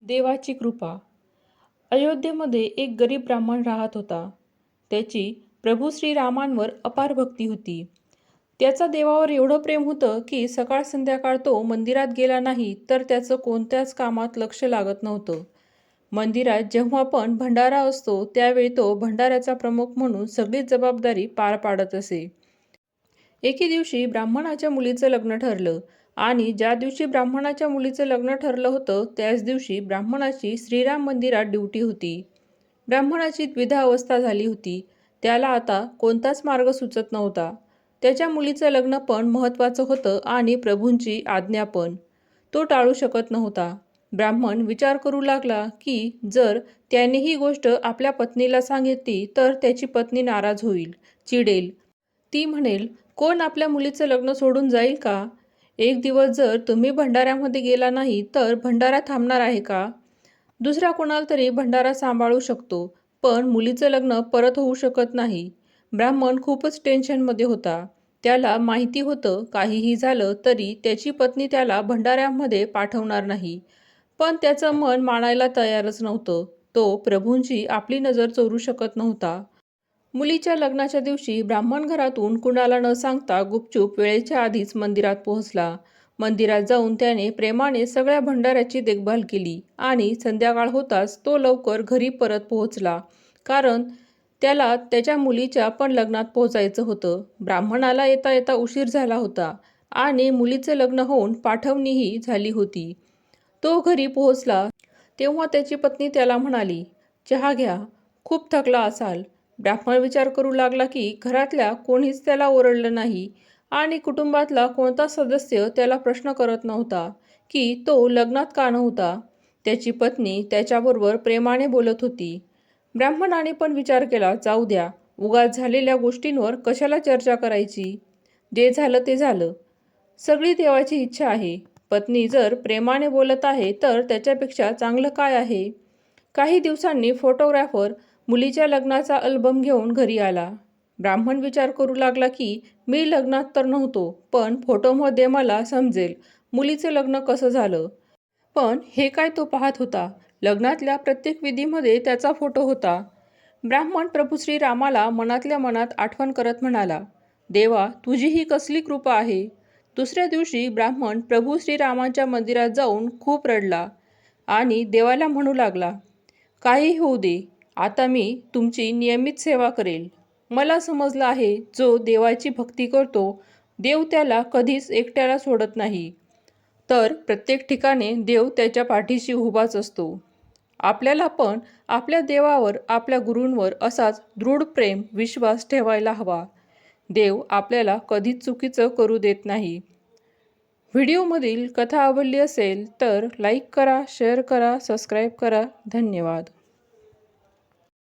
देवाची कृपा. अयोध्येमध्ये एक गरीब ब्राह्मण राहत होता. त्याची प्रभू श्रीरामांवर अपार भक्ती होती. त्याचा देवावर एवढं प्रेम होतं की सकाळ संध्याकाळ तो मंदिरात गेला नाही तर त्याचं कोणत्याच कामात लक्ष लागत नव्हतं. मंदिरात जेव्हा पण भंडारा असतो त्यावेळी तो भंडाऱ्याचा प्रमुख म्हणून सगळी जबाबदारी पार पाडत असे. एके दिवशी ब्राह्मणाच्या मुलीचं लग्न ठरलं आणि ज्या दिवशी ब्राह्मणाच्या मुलीचं लग्न ठरलं होतं त्याच दिवशी ब्राह्मणाची श्रीराम मंदिरात ड्युटी होती. ब्राह्मणाची द्विधा अवस्था झाली होती. त्याला आता कोणताच मार्ग सुचत नव्हता. त्याच्या मुलीचं लग्न पण महत्त्वाचं होतं आणि प्रभूंची आज्ञा पण. तो टाळू शकत नव्हता. ब्राह्मण विचार करू लागला की जर त्याने ही गोष्ट आपल्या पत्नीला सांगितली तर त्याची पत्नी नाराज होईल, चिडेल. ती म्हणेल, कोण आपल्या मुलीचं लग्न सोडून जाईल का? एक दिवस जर तुम्ही भंडाऱ्यामध्ये गेला नाही तर भंडारा थांबणार आहे का? दुसरा कोणाला तरी भंडारा सांभाळू शकतो, पण मुलीचं लग्न परत होऊ शकत नाही. ब्राह्मण खूपच टेन्शनमध्ये होता. त्याला माहिती होतं काहीही झालं तरी त्याची पत्नी त्याला भंडाऱ्यामध्ये पाठवणार नाही. पण त्याचं मन मानायला तयारच नव्हतं. तो प्रभूंची आपली नजर चोरू शकत नव्हता. मुलीच्या लग्नाच्या दिवशी ब्राह्मण घरातून कुणाला न सांगता गुपचूप वेळेच्या आधीच मंदिरात पोहोचला. मंदिरात जाऊन त्याने प्रेमाने सगळ्या भंडाऱ्याची देखभाल केली आणि संध्याकाळ होताच तो लवकर घरी परत पोहोचला, कारण त्याला त्याच्या मुलीच्या पण लग्नात पोहोचायचं होतं. ब्राह्मणाला येता येता उशीर झाला होता आणि मुलीचं लग्न होऊन पाठवणीही झाली होती. तो घरी पोहोचला तेव्हा त्याची पत्नी त्याला म्हणाली, चहा घ्या, खूप थकला असाल. ब्राह्मण विचार करू लागला की घरातल्या कोणीच त्याला ओरडलं नाही आणि कुटुंबातला कोणता सदस्य त्याला प्रश्न करत नव्हता की तो लग्नात का नव्हता. त्याची पत्नी त्याच्याबरोबर प्रेमाने बोलत होती. ब्राह्मणाने पण विचार केला, जाऊ द्या, उगाच झालेल्या गोष्टींवर कशाला चर्चा करायची. जे झालं ते झालं. सगळी देवाची इच्छा आहे. पत्नी जर प्रेमाने बोलत आहे तर त्याच्यापेक्षा चांगलं काय आहे. काही दिवसांनी फोटोग्राफर मुलीच्या लग्नाचा अल्बम घेऊन घरी आला. ब्राह्मण विचार करू लागला की मी लग्नात तर नव्हतो, पण फोटोमध्ये मला समजेल मुलीचं लग्न कसं झालं. पण हे काय तो पाहत होता, लग्नातल्या प्रत्येक विधीमध्ये त्याचा फोटो होता. ब्राह्मण प्रभू श्रीरामाला मनातल्या मनात आठवण करत म्हणाला, देवा, तुझी ही कसली कृपा आहे. दुसऱ्या दिवशी ब्राह्मण प्रभू श्रीरामांच्या मंदिरात जाऊन खूप रडला आणि देवाला म्हणू लागला, काही होऊ दे, आता मी तुमची नियमित सेवा करेल. मला समजलं आहे जो देवाची भक्ती करतो देव त्याला कधीच एकट्याला सोडत नाही, तर प्रत्येक ठिकाणी देव त्याच्या पाठीशी उभाच असतो. आपल्याला पण आपल्या देवावर, आपल्या गुरूंवर असाच दृढ प्रेम विश्वास ठेवायला हवा. देव आपल्याला कधीच चुकीचं करू देत नाही. व्हिडिओमधील कथा आवडली असेल तर लाईक करा, शेअर करा, सबस्क्राईब करा. धन्यवाद.